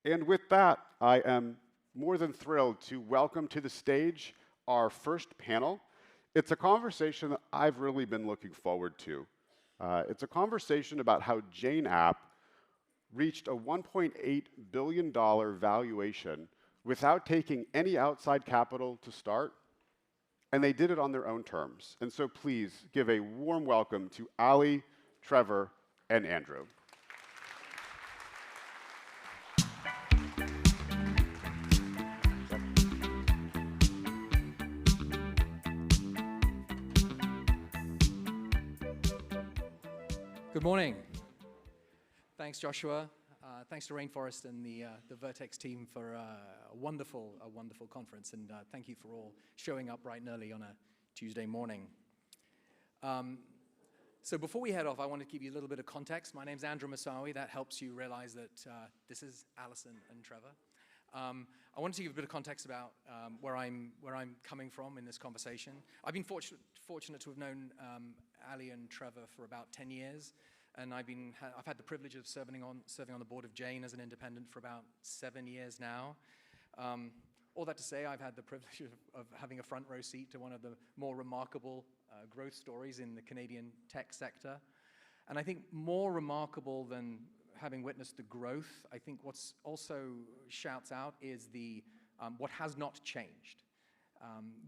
And with that, I am more than thrilled to welcome to the stage our first panel. It's a conversation that I've really been looking forward to. It's a conversation about how Jane App reached a $1.8 billion valuation without taking any outside capital to start, and they did it on their own terms. And so please give a warm welcome to Ali, Trevor, and Andrew. Good morning. Thanks, Joshua. Thanks to Rainforest and the Vertex team for a wonderful conference, and thank you for all showing up bright and early on a Tuesday morning. So before we head off, I want to give you a little bit of context. My name's Andrew Masawi. That helps you realize that this is Alison and Trevor. I wanted to give a bit of context about where I'm coming from in this conversation. I've been fortunate to have known Ali and Trevor for about 10 years. And I've had the privilege of serving on the board of Jane as an independent for about 7 years now. All that to say, I've had the privilege of having a front row seat to one of the more remarkable growth stories in the Canadian tech sector. And I think more remarkable than having witnessed the growth, I think what's also shouts out is the what has not changed.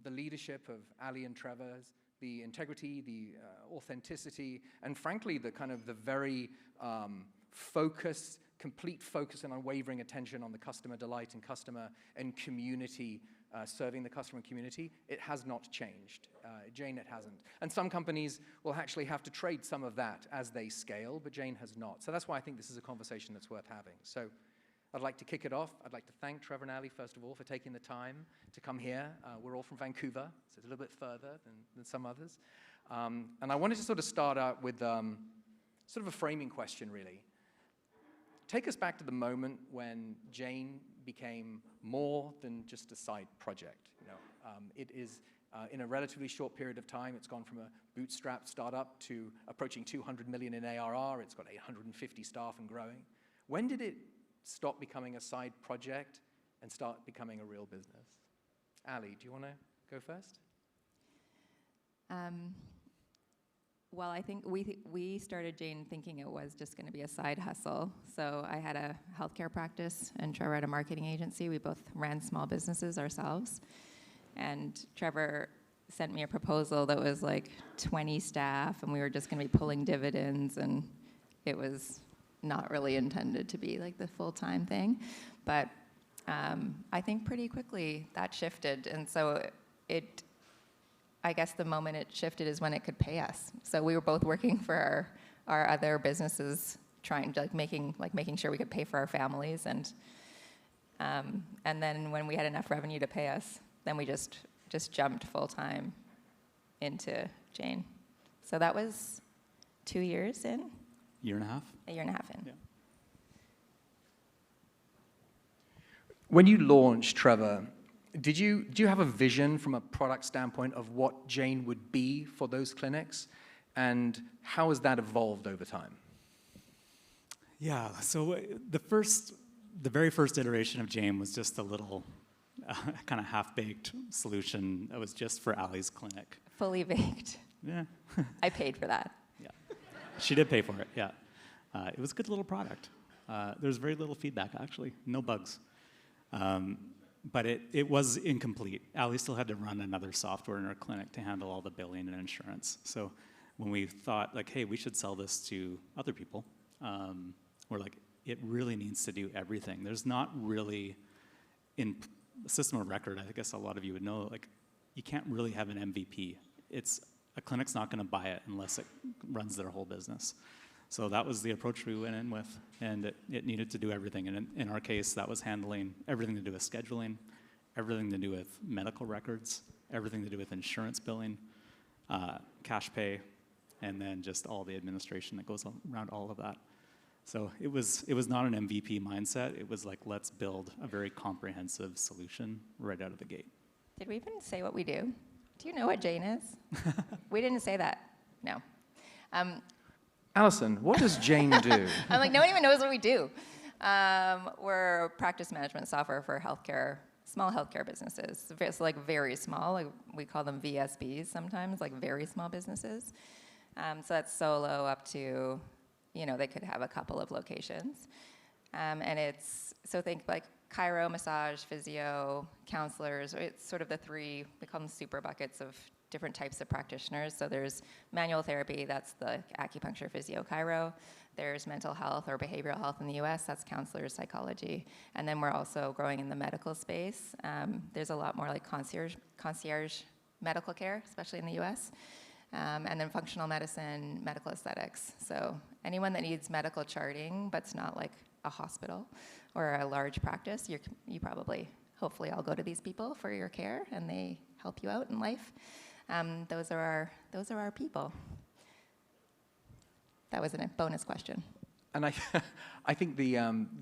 The leadership of Ali and Trevor's, the integrity, the authenticity, and frankly, the kind of the very complete focus and unwavering attention on the customer delight and customer and community, serving the customer and community, it has not changed. Jane, it hasn't. And some companies will actually have to trade some of that as they scale, but Jane has not. So that's why I think this is a conversation that's worth having. So I'd like to kick it off. I'd like to thank Trevor and Ali, first of all, for taking the time to come here. We're all from Vancouver, so it's a little bit further than some others. And I wanted to sort of start out with sort of a framing question, really. Take us back to the moment when Jane became more than just a side project. It is, in a relatively short period of time, it's gone from a bootstrap startup to approaching 200 million in ARR. It's got 850 staff and growing. When did it stop becoming a side project and start becoming a real business? Ali, do you want to go first? Well, I think we started Jane thinking it was just going to be a side hustle. So I had a healthcare practice, and Trevor had a marketing agency. We both ran small businesses ourselves. And Trevor sent me a proposal that was like 20 staff, and we were just going to be pulling dividends, and it was not really intended to be like the full-time thing. But I think pretty quickly that shifted. And so I guess the moment it shifted is when it could pay us. So we were both working for our other businesses, trying to making sure we could pay for our families. And then when we had enough revenue to pay us, then we just jumped full-time into Jane. So that was 2 years in. Year and a half? A year and a half in. Yeah. When you launched, Trevor, do you have a vision from a product standpoint of what Jane would be for those clinics? And how has that evolved over time? Yeah, so the very first iteration of Jane was just a little kind of half-baked solution that was just for Ali's clinic. Fully baked. Yeah. I paid for that. Yeah. She did pay for it, yeah. It was a good little product. There's very little feedback, actually, no bugs. But it was incomplete. Ali still had to run another software in her clinic to handle all the billing and insurance. So when we thought, like, hey, we should sell this to other people, we're like, it really needs to do everything. There's not really, in a system of record, I guess a lot of you would know, like, you can't really have an MVP. A clinic's not going to buy it unless it runs their whole business. So that was the approach we went in with, and it needed to do everything. And in our case, that was handling everything to do with scheduling, everything to do with medical records, everything to do with insurance billing, cash pay, and then just all the administration that goes around all of that. So it was not an MVP mindset. It was like, let's build a very comprehensive solution right out of the gate. Did we even say what we do? Do you know what Jane is? We didn't say that. No. Alison, what does Jane do? I'm like, no one even knows what we do. We're practice management software for healthcare, small healthcare businesses. It's like very small. Like we call them VSBs sometimes, like very small businesses. So that's solo up to, they could have a couple of locations. And it's, so think like chiro, massage, physio, counselors. It's sort of the three, we call them super buckets of different types of practitioners. So there's manual therapy, that's the acupuncture, physio, chiro. There's mental health or behavioral health in the US, that's counselors, psychology. And then we're also growing in the medical space. There's a lot more like concierge medical care, especially in the US. And then functional medicine, medical aesthetics. So anyone that needs medical charting, but it's not like a hospital or a large practice, you probably, hopefully all go to these people for your care and they help you out in life. Those are our people. That was a bonus question. And I think the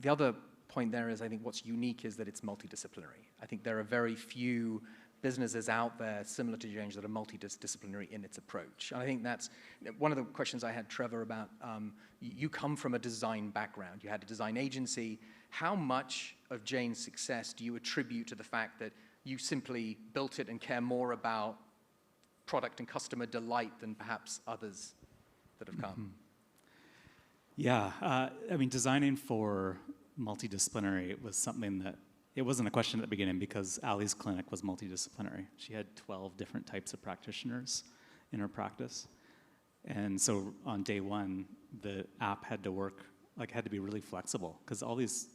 other point there is, I think what's unique is that it's multidisciplinary. I think there are very few businesses out there similar to Jane's that are multidisciplinary in its approach. And I think that's one of the questions I had Trevor about. You come from a design background. You had a design agency. How much of Jane's success do you attribute to the fact that you simply built it and care more about product and customer delight than perhaps others that have come? Mm-hmm. Yeah, I mean, designing for multidisciplinary was something that, it wasn't a question at the beginning because Ali's clinic was multidisciplinary. She had 12 different types of practitioners in her practice. And so on day one, the app had to work, had to be really flexible because all these,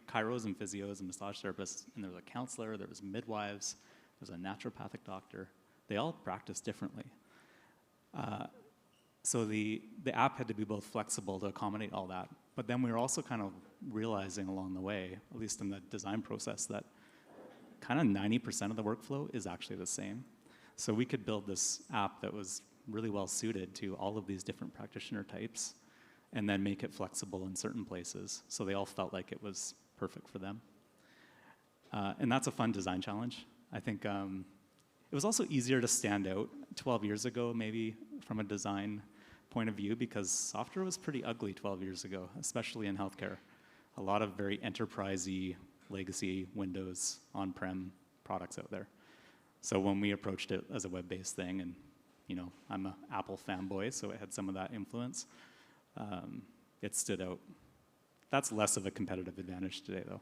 chiros and physios and massage therapists, and there was a counselor, there was midwives, there was a naturopathic doctor. They all practice differently. So the app had to be both flexible to accommodate all that, but then we were also kind of realizing along the way, at least in the design process, that kind of 90% of the workflow is actually the same. So we could build this app that was really well suited to all of these different practitioner types and then make it flexible in certain places so they all felt like it was perfect for them. And that's a fun design challenge. I think it was also easier to stand out 12 years ago, maybe from a design point of view, because software was pretty ugly 12 years ago, especially in healthcare. A lot of very enterprisey, legacy Windows on-prem products out there. So when we approached it as a web-based thing, and I'm an Apple fanboy, so it had some of that influence, it stood out. That's less of a competitive advantage today, though.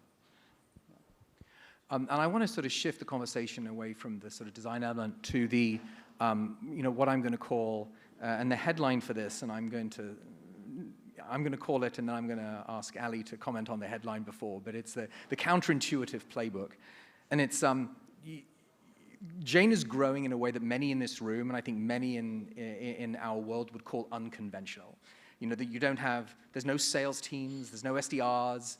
And I want to sort of shift the conversation away from the sort of design element to the, what I'm going to call, and the headline for this, and I'm going to call it, and then I'm going to ask Ali to comment on the headline before, but it's the counterintuitive playbook. And it's, Jane is growing in a way that many in this room, and I think many in our world would call unconventional. That you don't have, there's no sales teams, there's no SDRs,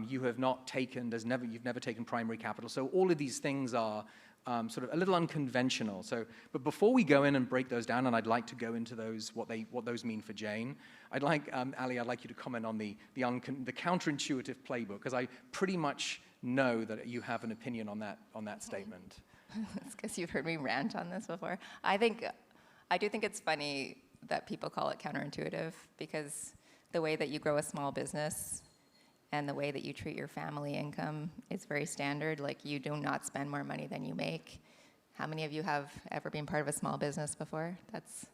you have not taken, you've never taken primary capital. So all of these things are sort of a little unconventional. But before we go in and break those down, and I'd like to go into those, what those mean for Jane, I'd like, Ali, I'd like you to comment on the counterintuitive playbook, because I pretty much know that you have an opinion on that statement. It's because you've heard me rant on this before. I do think it's funny that people call it counterintuitive, because the way that you grow a small business and the way that you treat your family income is very standard. Like, you do not spend more money than you make. How many of you have ever been part of a small business before? That's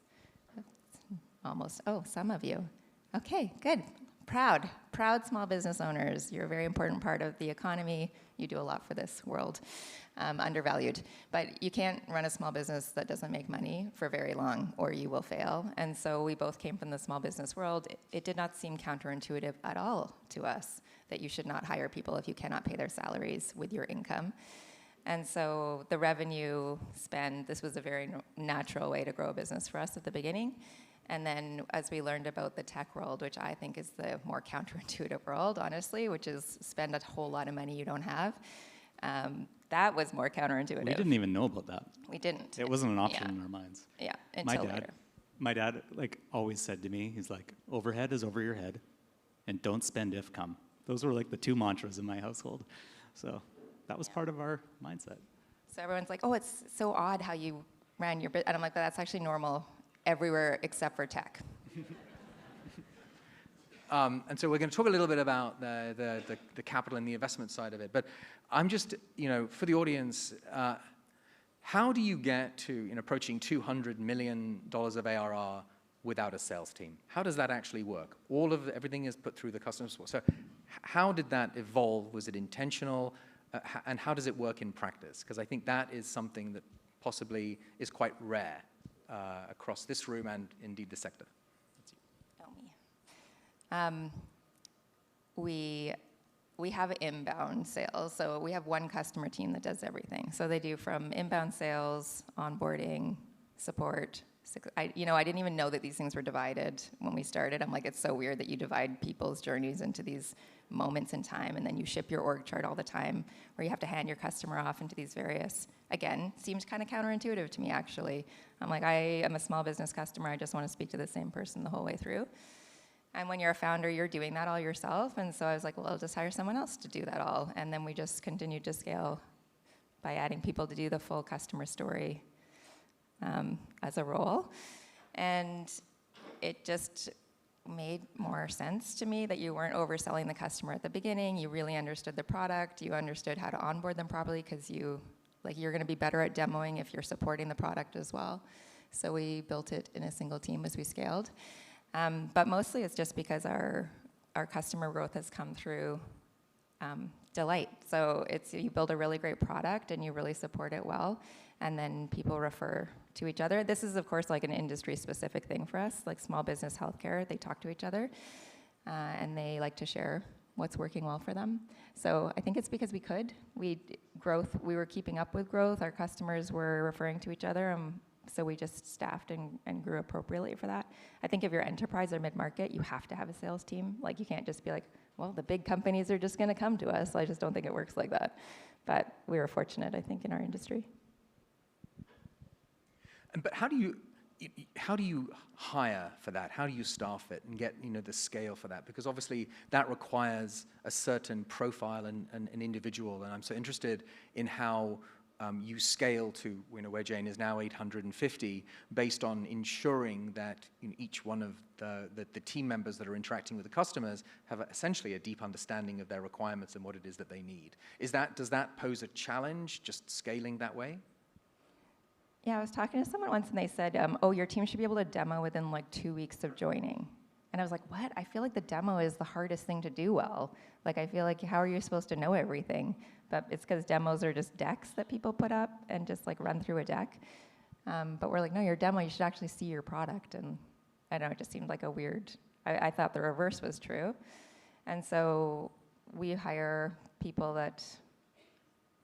almost, some of you. Okay, good. Proud small business owners. You're a very important part of the economy. You do a lot for this world. Undervalued. But you can't run a small business that doesn't make money for very long, or you will fail. And so we both came from the small business world. It did not seem counterintuitive at all to us that you should not hire people if you cannot pay their salaries with your income. And so the revenue spend, this was a very natural way to grow a business for us at the beginning. And then as we learned about the tech world, which I think is the more counterintuitive world, honestly, which is spend a whole lot of money you don't have, that was more counterintuitive. We didn't even know about that. We didn't. It wasn't an option in our minds. Yeah, until later. My dad always said to me, he's like, overhead is over your head, and don't spend if come. Those were the two mantras in my household. So that was part of our mindset. So everyone's like, it's so odd how you ran your business. And I'm like, that's actually normal everywhere except for tech. And so we're going to talk a little bit about the capital and the investment side of it. But I'm just, for the audience, how do you get to approaching $200 million of ARR without a sales team? How does that actually work? Everything is put through the customer support. So how did that evolve? Was it intentional? And how does it work in practice? Because I think that is something that possibly is quite rare across this room and indeed the sector. We have inbound sales, so we have one customer team that does everything. So they do from inbound sales, onboarding, support. I didn't even know that these things were divided when we started. I'm like, it's so weird that you divide people's journeys into these moments in time, and then you ship your org chart all the time, where you have to hand your customer off into these various, again, seems kind of counterintuitive to me, actually. I'm like, I am a small business customer. I just want to speak to the same person the whole way through. And when you're a founder, you're doing that all yourself. And so I was like, well, I'll just hire someone else to do that all. And then we just continued to scale by adding people to do the full customer story as a role. And it just made more sense to me that you weren't overselling the customer at the beginning. You really understood the product. You understood how to onboard them properly, because you're going to be better at demoing if you're supporting the product as well. So we built it in a single team as we scaled. But mostly it's just because our customer growth has come through delight. So you build a really great product and you really support it well, and then people refer to each other. This is, of course, like an industry-specific thing for us, like small business healthcare. They talk to each other, and they like to share what's working well for them. So I think it's because we could. We were keeping up with growth. Our customers were referring to each other, so we just staffed and grew appropriately for that. I think if you're enterprise or mid-market, you have to have a sales team. Like, you can't just be like, well, the big companies are just going to come to us. I just don't think it works like that. But we were fortunate, I think, in our industry. But how do you hire for that? How do you staff it and get the scale for that? Because obviously that requires a certain profile and an individual. And I'm so interested in how you scale to where Jane is now 850, based on ensuring that each one of the team members that are interacting with the customers have essentially a deep understanding of their requirements and what it is that they need. Does that pose a challenge, just scaling that way? Yeah, I was talking to someone once and they said, oh, your team should be able to demo within like 2 weeks of joining. And I was like, what? I feel like the demo is the hardest thing to do well. Like, I feel like, how are you supposed to know everything? But it's because demos are just decks that people put up and just like run through a deck. But we're like, no, your demo, you should actually see your product. And I don't know, it just seemed like a weird, I thought the reverse was true. And so we hire people that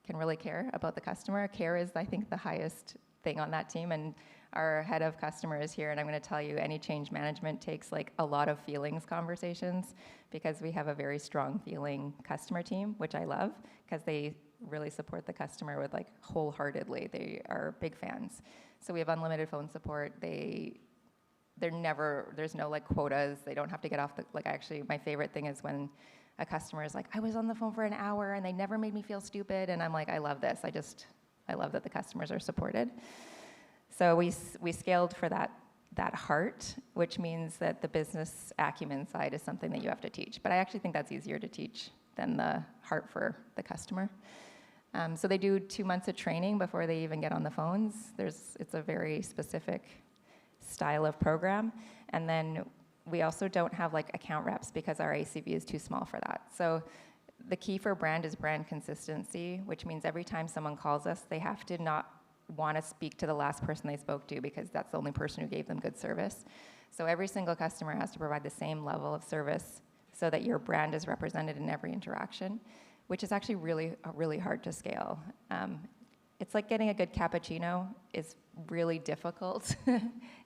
can really care about the customer. Care is, I think, the highest thing on that team. And our head of customer is here, and I'm going to tell you, any change management takes like a lot of feelings conversations, because we have a very strong feeling customer team, which I love, because they really support the customer with like wholeheartedly. They are big fans. So we have unlimited phone support. There's no like quotas. They don't have to get off the, like, actually my favorite thing is when a customer is like, I was on the phone for an hour and they never made me feel stupid. And I'm like, I love this. I love that the customers are supported. So we scaled for that heart, which means that the business acumen side is something that you have to teach. But I actually think that's easier to teach than the heart for the customer. So they do 2 months of training before they even get on the phones. It's a very specific style of program. And then we also don't have like account reps because our ACV is too small for that. So the key for brand is brand consistency, which means every time someone calls us, they have to not want to speak to the last person they spoke to, because that's the only person who gave them good service. So every single customer has to provide the same level of service so that your brand is represented in every interaction, which is actually really, really hard to scale. It's like getting a good cappuccino is really difficult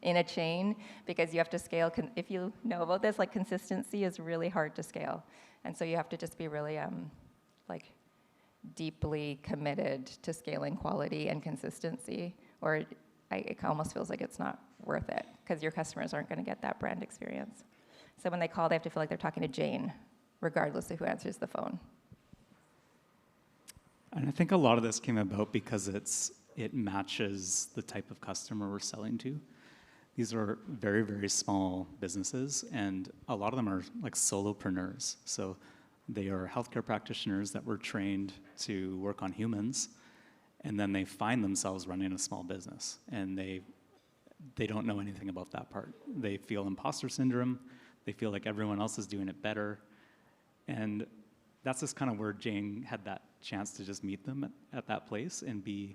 in a chain, because you have to scale, if you know about this, like consistency is really hard to scale. And so you have to just be really deeply committed to scaling quality and consistency, or it almost feels like it's not worth it, because your customers aren't going to get that brand experience. So when they call, they have to feel like they're talking to Jane, regardless of who answers the phone. And I think a lot of this came about because it matches the type of customer we're selling to. These are very, very small businesses, and a lot of them are like solopreneurs. So they are healthcare practitioners that were trained to work on humans, and then they find themselves running a small business, and they don't know anything about that part. They feel imposter syndrome. They feel like everyone else is doing it better. And that's just kind of where Jane had that chance to just meet them at that place and be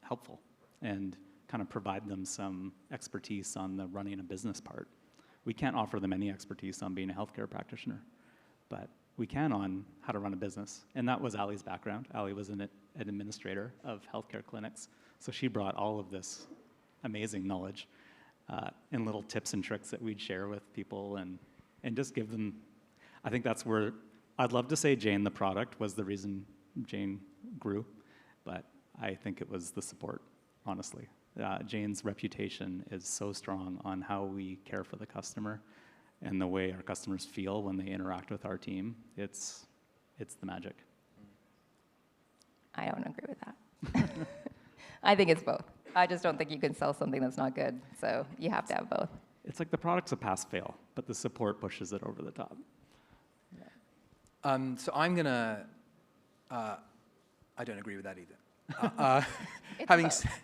helpful and kind of provide them some expertise on the running a business part. We can't offer them any expertise on being a healthcare practitioner, but we can on how to run a business. And that was Ali's background. Ali was an administrator of healthcare clinics, so she brought all of this amazing knowledge and little tips and tricks that we'd share with people and just give them. I think that's where I'd love to say Jane, the product, was the reason Jane grew, but I think it was the support, honestly. Jane's reputation is so strong on how we care for the customer and the way our customers feel when they interact with our team. It's the magic. I don't agree with that. I think it's both. I just don't think you can sell something that's not good, so you have to have both. It's like the product's a pass-fail, but the support pushes it over the top. So I'm going to, I don't agree with that either.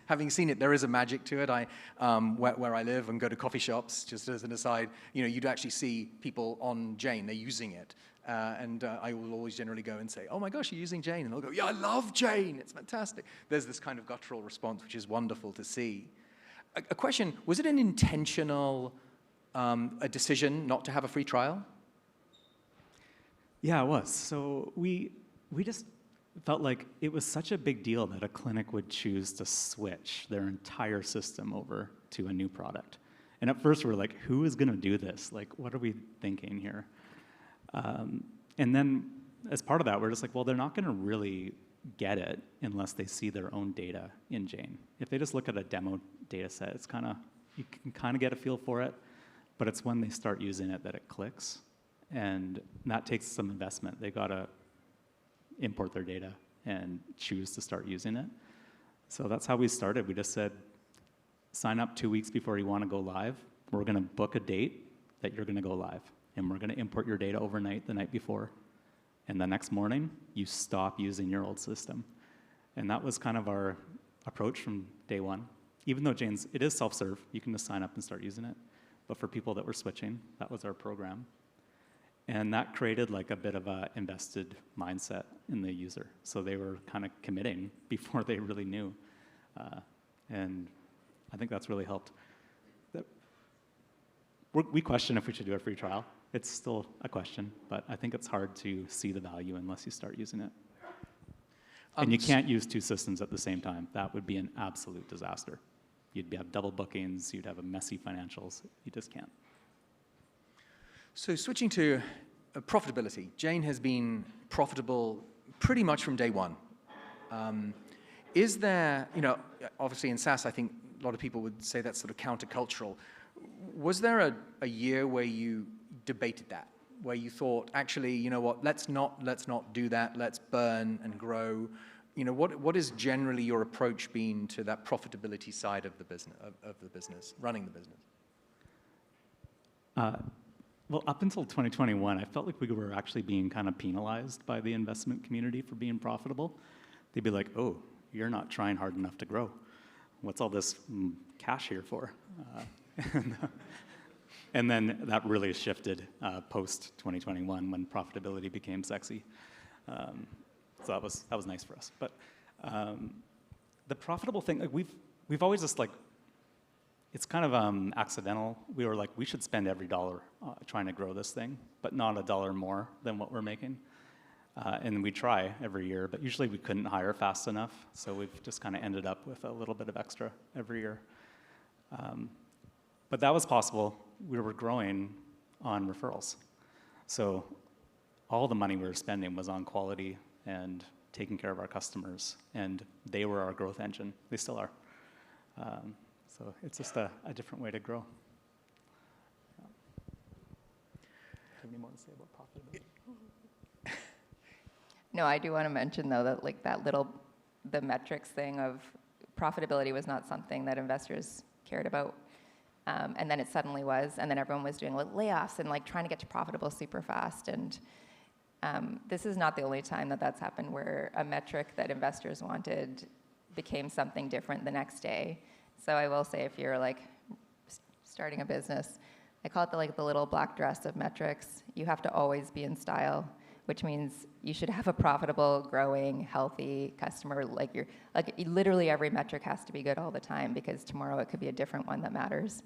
Having seen it, there is a magic to it. Where I live and go to coffee shops, just as an aside, you'd actually see people on Jane, they're using it. And I will always generally go and say, oh my gosh, you're using Jane? And they'll go, yeah, I love Jane, it's fantastic. There's this kind of guttural response, which is wonderful to see. A question, was it an intentional a decision not to have a free trial? Yeah, it was. So we just felt like it was such a big deal that a clinic would choose to switch their entire system over to a new product. And at first we were like, who is going to do this? Like, what are we thinking here? And then as part of that, we're just like, well, they're not going to really get it unless they see their own data in Jane. If they just look at a demo data set, it's kind of, you can kind of get a feel for it, but it's when they start using it that it clicks. And that takes some investment. They got to import their data and choose to start using it. So that's how we started. We just said, sign up 2 weeks before you want to go live. We're going to book a date that you're going to go live. And we're going to import your data overnight the night before. And the next morning, you stop using your old system. And that was kind of our approach from day one. Even though it is self-serve, you can just sign up and start using it. But for people that were switching, that was our program. And that created like a bit of a invested mindset in the user. So they were kind of committing before they really knew. And I think that's really helped. We question if we should do a free trial. It's still a question, but I think it's hard to see the value unless you start using it. And you can't use two systems at the same time. That would be an absolute disaster. You'd have double bookings, you'd have a messy financials. You just can't. So switching to profitability, Jane has been profitable pretty much from day one. Is there, obviously in SaaS, I think a lot of people would say that's sort of countercultural. Was there a year where you debated that, where you thought, actually, you know what, let's not do that, let's burn and grow? What is generally your approach been to that profitability side of the business, running the business? Well, up until 2021, I felt like we were actually being kind of penalized by the investment community for being profitable. They'd be like, oh, you're not trying hard enough to grow. What's all this cash here for? And then that really shifted post-2021 when profitability became sexy. So that was nice for us. But the profitable thing, like we've always just like, it's kind of accidental. We were like, we should spend every dollar trying to grow this thing, but not a dollar more than what we're making. And we try every year, but usually we couldn't hire fast enough, so we've just kind of ended up with a little bit of extra every year. But that was possible. We were growing on referrals. So all the money we were spending was on quality and taking care of our customers, and they were our growth engine. They still are. So it's just a different way to grow. Do you have any more to say about profitability? No, I do want to mention, though, that like the metrics thing of profitability was not something that investors cared about. And then it suddenly was, and then everyone was doing layoffs and like trying to get to profitable super fast. And this is not the only time that that's happened where a metric that investors wanted became something different the next day. So I will say, if you're like starting a business, I call it the little black dress of metrics. You have to always be in style, which means you should have a profitable, growing, healthy customer. Literally every metric has to be good all the time, because tomorrow it could be a different one that matters.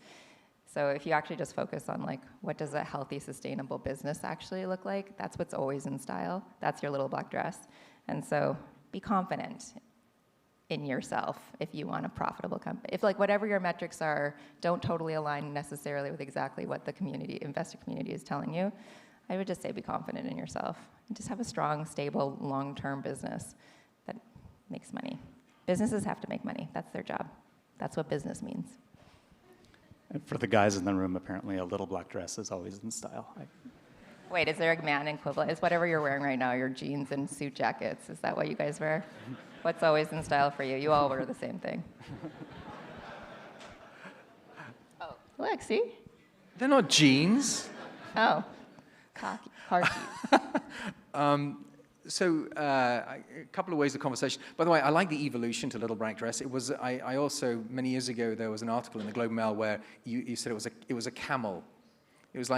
So if you actually just focus on what does a healthy, sustainable business actually look like, that's what's always in style. That's your little black dress. And so be confident in yourself if you want a profitable company. If whatever your metrics are don't totally align necessarily with exactly what the investor community is telling you, I would just say be confident in yourself and just have a strong, stable, long-term business that makes money. Businesses have to make money. That's their job. That's what business means. And for the guys in the room, apparently a little black dress is always in style. Wait, is there a man equivalent? Is whatever you're wearing right now, your jeans and suit jackets, is that what you guys wear? What's always in style for you? You all wear the same thing. Oh, look, see? They're not jeans. Oh, khakis. So a couple of ways of conversation. By the way, I like the evolution to little black dress. It was I also, many years ago, there was an article in the Globe and Mail where you said it was a camel. It was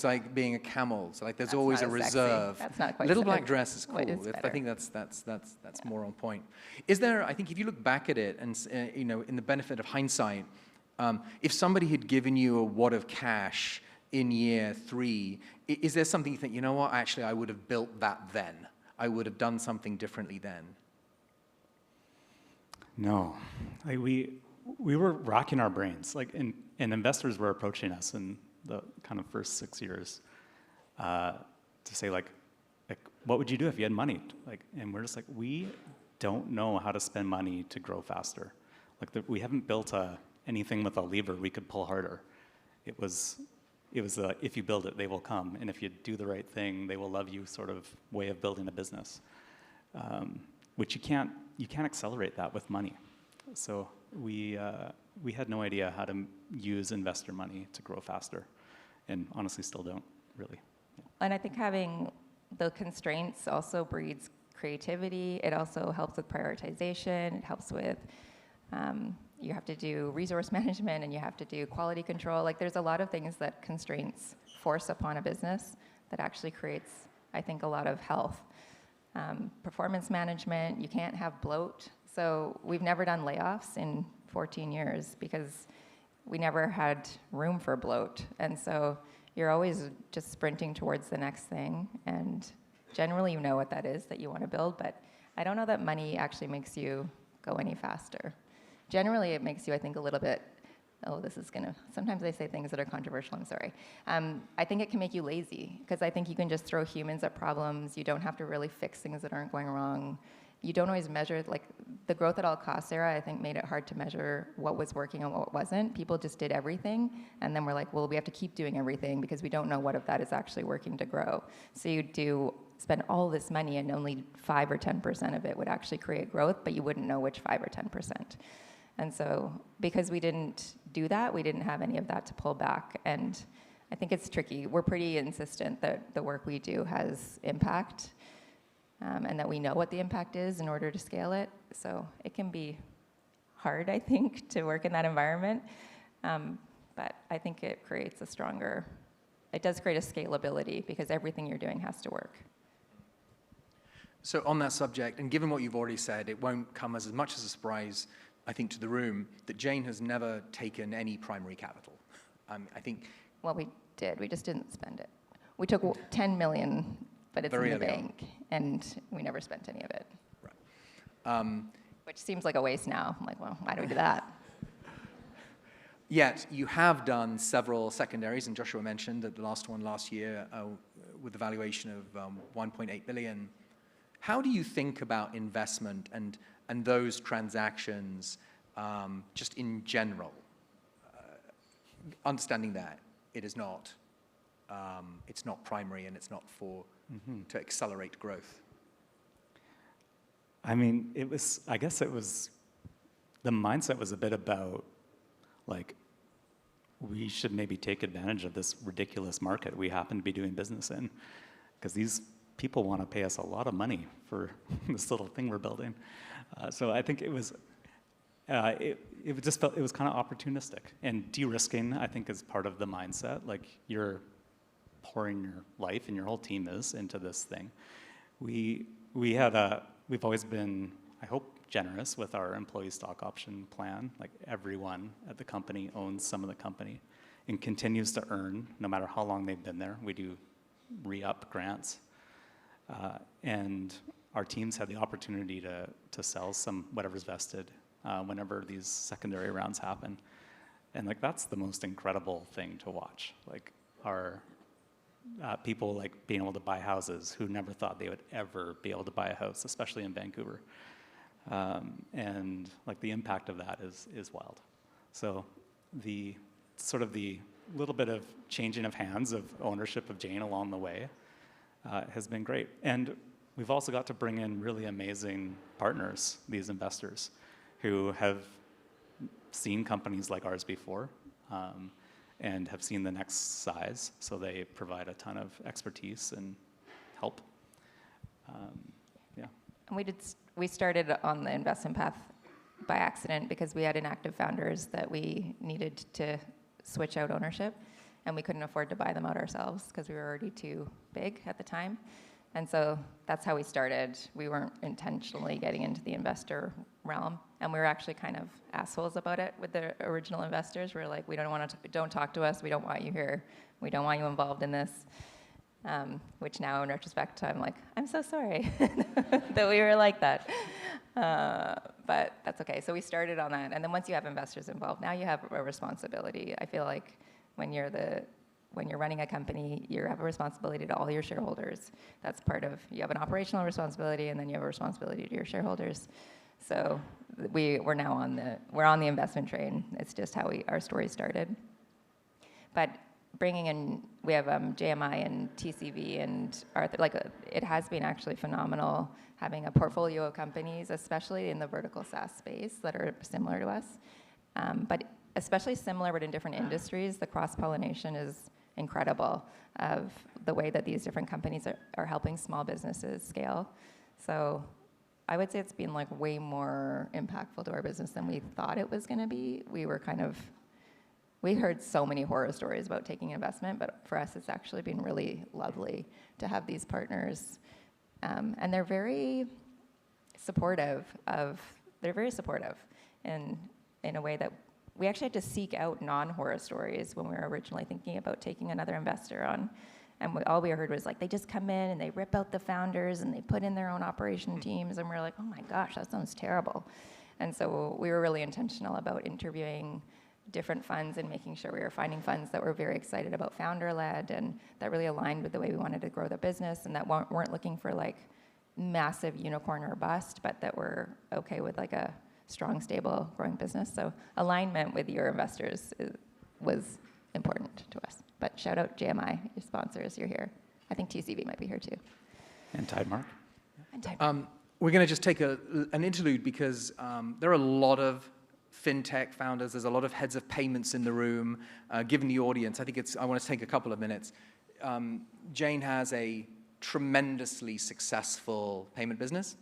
like being a camel. So there's That's always not a as reserve. Sexy. That's not quite Little so black good. dress is cool. What is I think that's more on point. Is there? I think if you look back at it and in the benefit of hindsight, if somebody had given you a wad of cash in year 3, is there something you think, you know what? Actually, I would have built that then. I would have done something differently then. No, we were racking our brains, and investors were approaching us in the kind of first 6 years to say what would you do if you had money? And we're just we don't know how to spend money to grow faster. We haven't built anything with a lever we could pull harder. It was if you build it, they will come, and if you do the right thing, they will love you sort of way of building a business, which you can't accelerate that with money. So we had no idea how to use investor money to grow faster, and honestly still don't really. And I think having the constraints also breeds creativity. It also helps with prioritization. It helps with you have to do resource management, and you have to do quality control. There's a lot of things that constraints force upon a business that actually creates, I think, a lot of health. Performance management, you can't have bloat. So we've never done layoffs in 14 years because we never had room for bloat. And so you're always just sprinting towards the next thing. And generally you know what that is that you want to build, but I don't know that money actually makes you go any faster. Generally, it makes you, I think, a little bit, sometimes I say things that are controversial, I'm sorry. I think it can make you lazy, because I think you can just throw humans at problems. You don't have to really fix things that aren't going wrong. You don't always measure, the growth at all costs era, I think, made it hard to measure what was working and what wasn't. People just did everything, and then we're well, we have to keep doing everything because we don't know what of that is actually working to grow. So you spend all this money, and only 5 or 10% of it would actually create growth, but you wouldn't know which 5 or 10%. And so because we didn't do that, we didn't have any of that to pull back. And I think it's tricky. We're pretty insistent that the work we do has impact, and that we know what the impact is in order to scale it. So it can be hard, I think, to work in that environment. But I think it creates it does create a scalability, because everything you're doing has to work. So on that subject, and given what you've already said, it won't come as much as a surprise, I think, to the room, that Jane has never taken any primary capital. I think. Well, we did. We just didn't spend it. We took 10 million, but it's in the bank, and we never spent any of it. Right. Which seems like a waste now. I'm well, why do we do that? Yet you have done several secondaries, and Joshua mentioned that the last one last year with a valuation of 1.8 billion. How do you think about investment and those transactions just in general? Understanding that it is not, it's not primary, and it's not to accelerate growth. I mean, I guess the mindset was a bit about we should maybe take advantage of this ridiculous market we happen to be doing business in, because these people want to pay us a lot of money for this little thing we're building. So I think it was, it just felt, it was kind of opportunistic. And de-risking, I think, is part of the mindset. Like, you're pouring your life, and your whole team is, into this thing. We've always been, I hope, generous with our employee stock option plan. Like, everyone at the company owns some of the company and continues to earn no matter how long they've been there. We do re-up grants. And our teams had the opportunity to sell some whatever's vested whenever these secondary rounds happen. And like, that's the most incredible thing to watch. Like, our people like being able to buy houses who never thought they would ever be able to buy a house, especially in Vancouver. And like, the impact of that is wild. So the sort of the little bit of changing of hands of ownership of Jane along the way has been great. And we've also got to bring in really amazing partners, these investors, who have seen companies like ours before and have seen the next size. So they provide a ton of expertise and help. Yeah. And we started on the investment path by accident because we had inactive founders that we needed to switch out ownership, and we couldn't afford to buy them out ourselves because we were already too big at the time. And so that's how we started. We weren't intentionally getting into the investor realm, and we were actually kind of assholes about it with the original investors. We were like, don't talk to us. We don't want you here. We don't want you involved in this. Which now, in retrospect, I'm like, I'm so sorry that we were like that. But that's okay. So we started on that, and then once you have investors involved, now you have a responsibility. I feel like when you're running a company, you have a responsibility to all your shareholders. That's part of, you have an operational responsibility, and then you have a responsibility to your shareholders. So we're now on the investment train. It's just how our story started. But bringing in, we have JMI and TCV and Arthur. Like, it has been actually phenomenal having a portfolio of companies, especially in the vertical SaaS space, that are similar to us. But especially similar but in different industries, the cross-pollination is incredible of the way that these different companies are helping small businesses scale. So I would say it's been like way more impactful to our business than we thought it was going to be. We heard so many horror stories about taking investment, but for us, it's actually been really lovely to have these partners. And they're very supportive in a way that we actually had to seek out non-horror stories when we were originally thinking about taking another investor on. And all we heard was like, they just come in and they rip out the founders and they put in their own operation teams. And we're like, oh my gosh, that sounds terrible. And so we were really intentional about interviewing different funds and making sure we were finding funds that were very excited about founder-led and that really aligned with the way we wanted to grow the business, and that weren't looking for like massive unicorn or bust, but that were okay with like a strong, stable, growing business. So alignment with your investors was important to us. But shout out JMI, your sponsors, you're here. I think TCV might be here too. And Tidemark. And Tidemark. We're going to just take an interlude because there are a lot of fintech founders. There's a lot of heads of payments in the room. Given the audience, I want to take a couple of minutes. Jane has a tremendously successful payment business.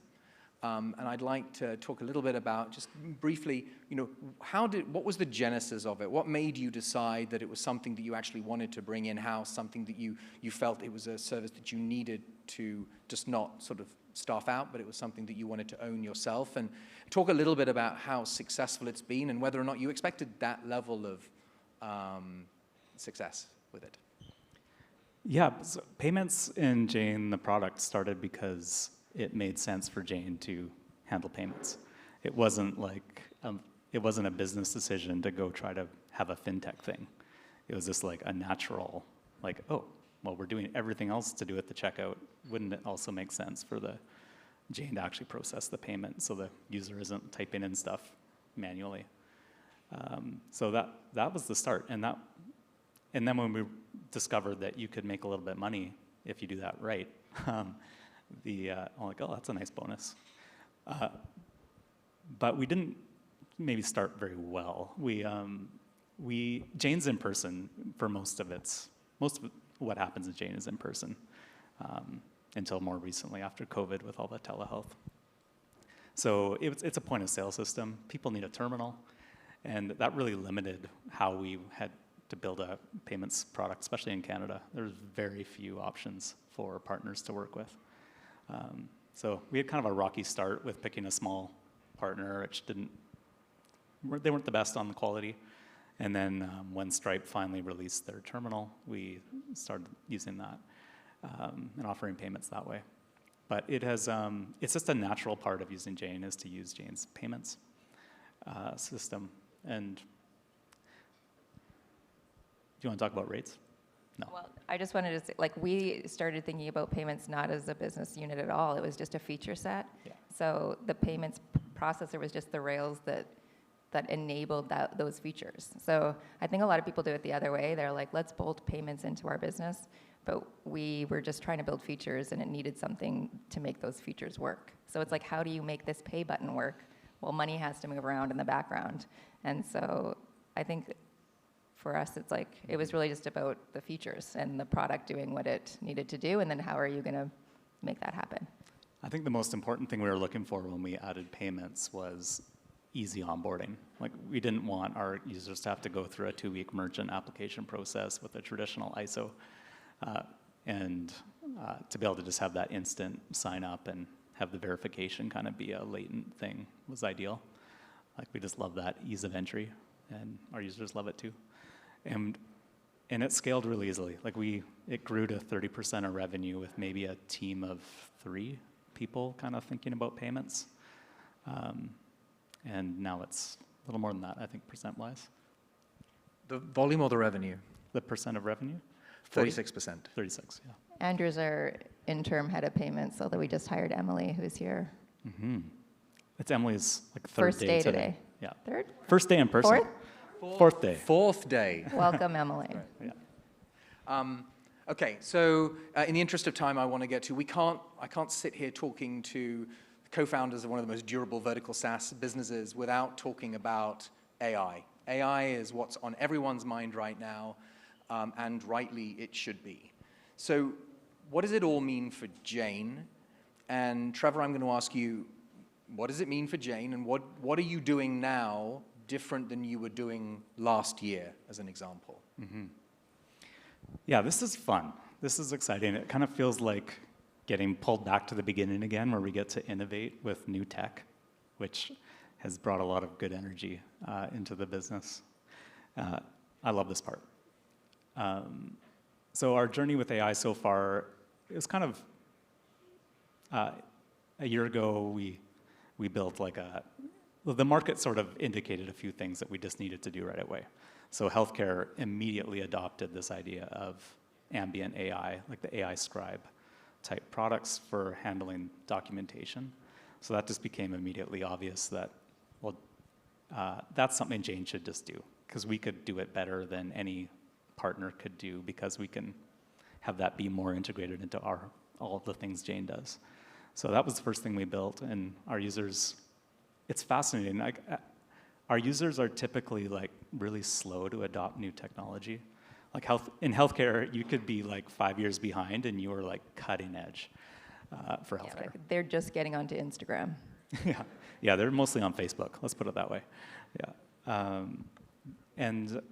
And I'd like to talk a little bit about, just briefly, what was the genesis of it? What made you decide that it was something that you actually wanted to bring in-house, something that you felt it was a service that you needed to just not sort of staff out, but it was something that you wanted to own yourself? And talk a little bit about how successful it's been and whether or not you expected that level of success with it. Yeah, so payments in Jane, the product, started because it made sense for Jane to handle payments. It wasn't like, it wasn't a business decision to go try to have a fintech thing. It was just like a natural, like, oh, well, we're doing everything else to do at the checkout. Wouldn't it also make sense for the Jane to actually process the payment so the user isn't typing in stuff manually? So that was the start. And then when we discovered that you could make a little bit of money if you do that right, I'm like, oh, that's a nice bonus. But we didn't maybe start very well. Jane's in person for most of what happens in Jane is in person, until more recently after COVID with all the telehealth. So it's a point of sale system. People need a terminal, and that really limited how we had to build a payments product, especially in Canada. There's very few options for partners to work with. So we had kind of a rocky start with picking a small partner, which they weren't the best on the quality. And then when Stripe finally released their terminal, we started using that and offering payments that way. But it's just a natural part of using Jane is to use Jane's payments system. And do you want to talk about rates? No. Well, I just wanted to say, like, we started thinking about payments not as a business unit at all. It was just a feature set. Yeah. So the payments processor was just the rails that enabled those features. So I think a lot of people do it the other way. They're like, let's bolt payments into our business. But we were just trying to build features, and it needed something to make those features work. So it's like, how do you make this pay button work? Well, money has to move around in the background. And so I think for us, it's like, it was really just about the features and the product doing what it needed to do, and then how are you going to make that happen? I think the most important thing we were looking for when we added payments was easy onboarding. Like, we didn't want our users to have to go through a 2-week merchant application process with a traditional ISO, and to be able to just have that instant sign up and have the verification kind of be a latent thing was ideal. Like, we just love that ease of entry, and our users love it too. And it scaled really easily. Like, it grew to 30% of revenue with maybe a team of 3 people kind of thinking about payments. And now it's a little more than that, I think, percent-wise. The volume or the revenue? The percent of revenue? 36%. 36, yeah. Andrew's our interim head of payments, although we just hired Emily, who's here. Mm-hmm. It's Emily's like third First day today. Yeah. Third? First day in person. Fourth day. Fourth day. Welcome, Emily. Yeah. Okay, so in the interest of time, I want to get to, I can't sit here talking to co-founders of one of the most durable vertical SaaS businesses without talking about AI. AI is what's on everyone's mind right now, and rightly it should be. So what does it all mean for Jane? And Trevor, I'm going to ask you, what does it mean for Jane, and what are you doing now different than you were doing last year, as an example? Mm-hmm. Yeah, this is fun. This is exciting. It kind of feels like getting pulled back to the beginning again, where we get to innovate with new tech, which has brought a lot of good energy into the business. I love this part. So our journey with AI so far is kind of, a year ago, we built like the market sort of indicated a few things that we just needed to do right away. So healthcare immediately adopted this idea of ambient AI, like the AI scribe type products for handling documentation. So that just became immediately obvious that, well, that's something Jane should just do, because we could do it better than any partner could do, because we can have that be more integrated into all of the things Jane does. So that was the first thing we built, and our users, it's fascinating. Like, our users are typically like really slow to adopt new technology. Like in healthcare, you could be like 5 years behind, and you are like cutting edge for healthcare. Yeah, like they're just getting onto Instagram. Yeah, they're mostly on Facebook. Let's put it that way. Yeah,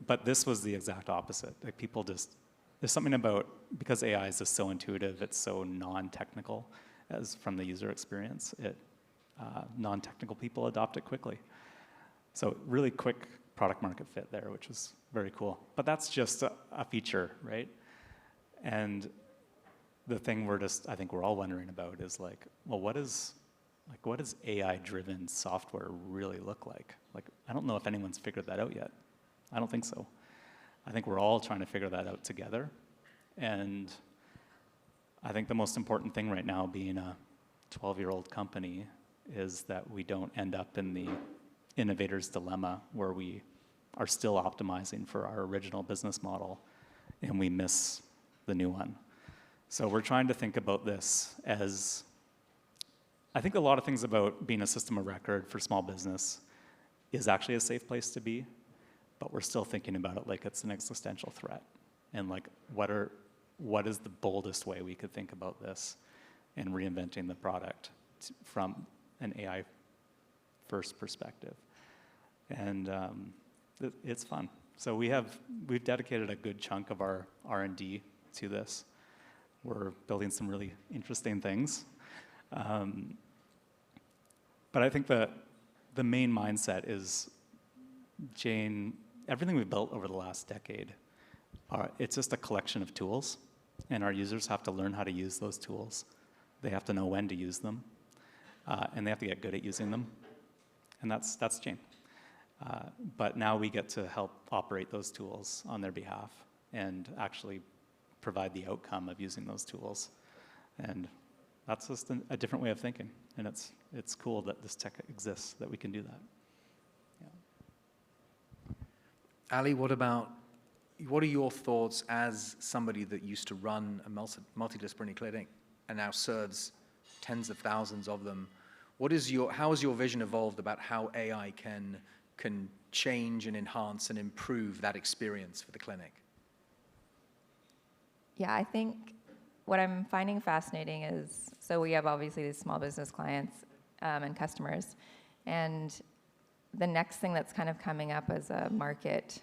but this was the exact opposite. Like, people just, there's something about, because AI is just so intuitive, it's so non-technical as from the user experience. Non-technical people adopt it quickly. So really quick product market fit there, which is very cool. But that's just a feature, right? And the thing I think we're all wondering about is like, well, what does AI-driven software really look like? Like, I don't know if anyone's figured that out yet. I don't think so. I think we're all trying to figure that out together. And I think the most important thing right now, being a 12-year-old company, is that we don't end up in the innovator's dilemma where we are still optimizing for our original business model and we miss the new one. So we're trying to think about this as, I think a lot of things about being a system of record for small business is actually a safe place to be, but we're still thinking about it like it's an existential threat. And like, what is the boldest way we could think about this and reinventing the product from an AI first perspective? And it's fun. So we've dedicated a good chunk of our R&D to this. We're building some really interesting things. But I think the main mindset is, Jane, everything we've built over the last decade, it's just a collection of tools, and our users have to learn how to use those tools. They have to know when to use them, and they have to get good at using them. And that's Jane. But now we get to help operate those tools on their behalf and actually provide the outcome of using those tools. And that's just a different way of thinking. And it's cool that this tech exists, that we can do that. Yeah. Ali, what are your thoughts as somebody that used to run a multidisciplinary clinic and now serves tens of thousands of them? How has your vision evolved about how AI can change and enhance and improve that experience for the clinic? Yeah, I think what I'm finding fascinating is, so we have obviously these small business clients and customers, and the next thing that's kind of coming up as a market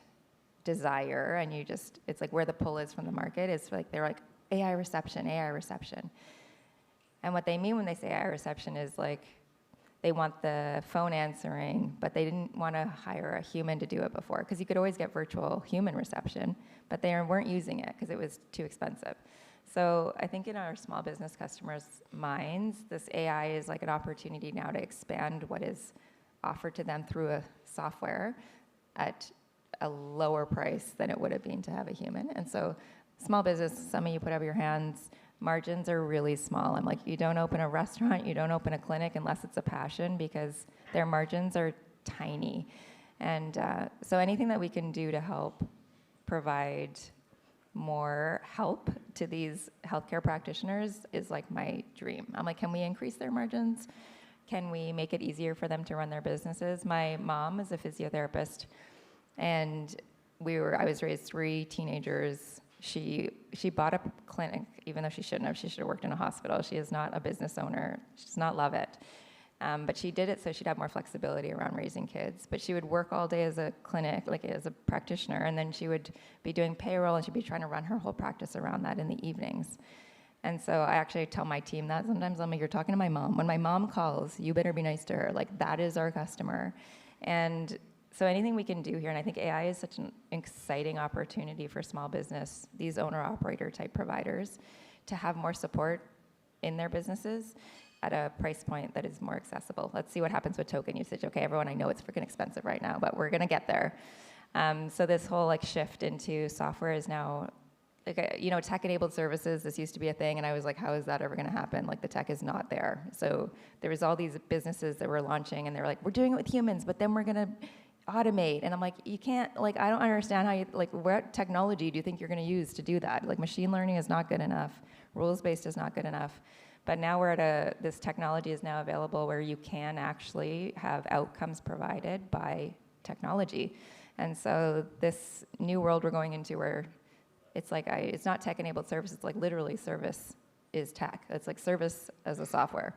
desire, and it's like where the pull is from the market, is like, they're like, AI reception, AI reception. And what they mean when they say AI reception is like, they want the phone answering, but they didn't want to hire a human to do it before, because you could always get virtual human reception, but they weren't using it because it was too expensive. So I think in our small business customers' minds, this AI is like an opportunity now to expand what is offered to them through a software at a lower price than it would have been to have a human. And so small business, some of you put up your hands, margins are really small. I'm like, you don't open a restaurant, you don't open a clinic unless it's a passion, because their margins are tiny. And so anything that we can do to help provide more help to these healthcare practitioners is like my dream. I'm like, can we increase their margins? Can we make it easier for them to run their businesses? My mom is a physiotherapist, and I was raised 3 teenagers. She bought a clinic, even though she shouldn't have. She should have worked in a hospital. She is not a business owner. She does not love it. But she did it so she'd have more flexibility around raising kids. But she would work all day as a clinic, like as a practitioner, and then she would be doing payroll, and she'd be trying to run her whole practice around that in the evenings. And so I actually tell my team that sometimes. I'm like, you're talking to my mom. When my mom calls, you better be nice to her. Like, that is our customer. And so anything we can do here, and I think AI is such an exciting opportunity for small business, these owner-operator type providers, to have more support in their businesses at a price point that is more accessible. Let's see what happens with token usage. Okay, everyone, I know it's freaking expensive right now, but we're gonna get there. So this whole like shift into software is now, like, tech-enabled services. This used to be a thing, and I was like, how is that ever gonna happen? Like, the tech is not there. So there was all these businesses that were launching, and they were like, we're doing it with humans, but then we're gonna automate. And I'm like, you can't, like, I don't understand how you, like, what technology do you think you're gonna use to do that? Like, machine learning is not good enough. Rules-based is not good enough. But now this technology is now available where you can actually have outcomes provided by technology. And so this new world we're going into, where it's like, it's not tech-enabled service, it's like literally service is tech. It's like service as a software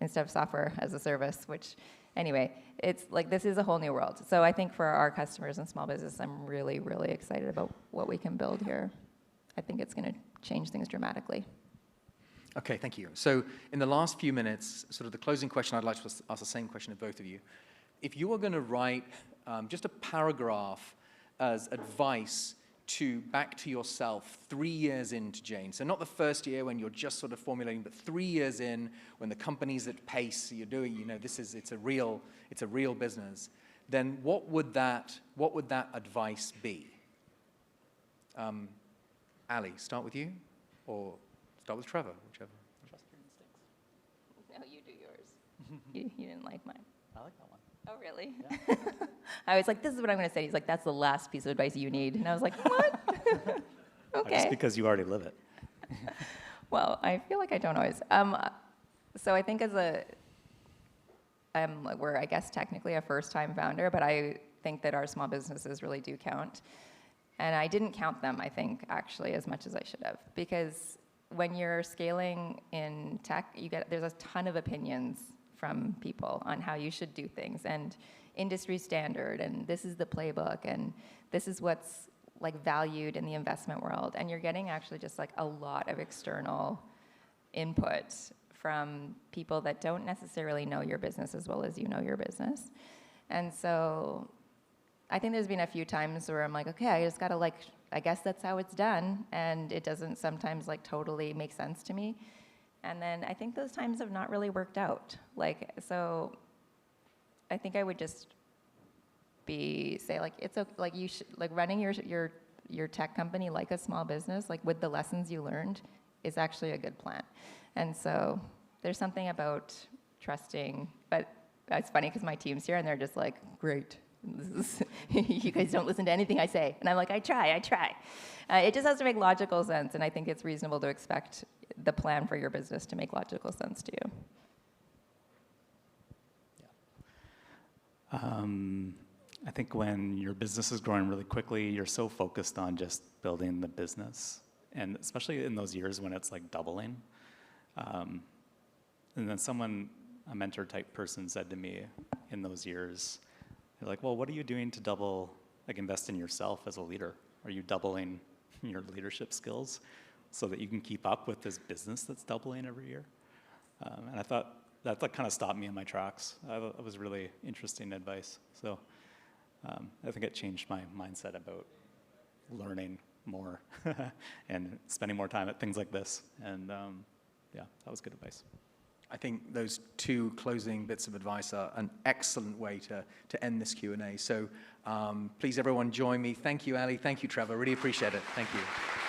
instead of software as a service, which, anyway, it's like, this is a whole new world. So I think for our customers and small business, I'm really, really excited about what we can build here. I think it's gonna change things dramatically. Okay, thank you. So in the last few minutes, sort of the closing question, I'd like to ask the same question of both of you. If you were going to write just a paragraph as advice back to yourself 3 years into Jane, so not the first year when you're just sort of formulating, but 3 years in, when the company's at pace, you're doing, it's a real business, then what would that advice be? Ali, start with you, or start with Trevor, whichever. Trust your instincts. No, you do yours. you didn't like mine. I like that one. Oh, really? Yeah. I was like, this is what I'm going to say. He's like, that's the last piece of advice you need. And I was like, what? Okay. Just because you already live it. Well, I feel like I don't always. So I think we're, I guess, technically a first-time founder, but I think that our small businesses really do count. And I didn't count them, I think, actually, as much as I should have. Because when you're scaling in tech, there's a ton of opinions from people on how you should do things, and industry standard, and this is the playbook, and this is what's like valued in the investment world. And you're getting actually just like a lot of external input from people that don't necessarily know your business as well as you know your business. And so I think there's been a few times where I'm like, okay, I just gotta like, I guess that's how it's done, and it doesn't sometimes like totally make sense to me. And then I think those times have not really worked out. Like, so I think I would just say like, it's like you should, like running your tech company like a small business, like with the lessons you learned, is actually a good plan. And so there's something about trusting, but it's funny because my team's here and they're just like, great. You guys don't listen to anything I say. And I'm like, I try. It just has to make logical sense, and I think it's reasonable to expect the plan for your business to make logical sense to you. I think when your business is growing really quickly, you're so focused on just building the business, and especially in those years when it's like doubling. And then a mentor type person said to me in those years, they're like, well, what are you doing to invest in yourself as a leader? Are you doubling your leadership skills so that you can keep up with this business that's doubling every year? And I thought that kind of stopped me in my tracks. It was really interesting advice. So I think it changed my mindset about learning more and spending more time at things like this. And yeah, that was good advice. I think those two closing bits of advice are an excellent way to end this Q&A. So please, everyone, join me. Thank you, Ali. Thank you, Trevor. Really appreciate it. Thank you.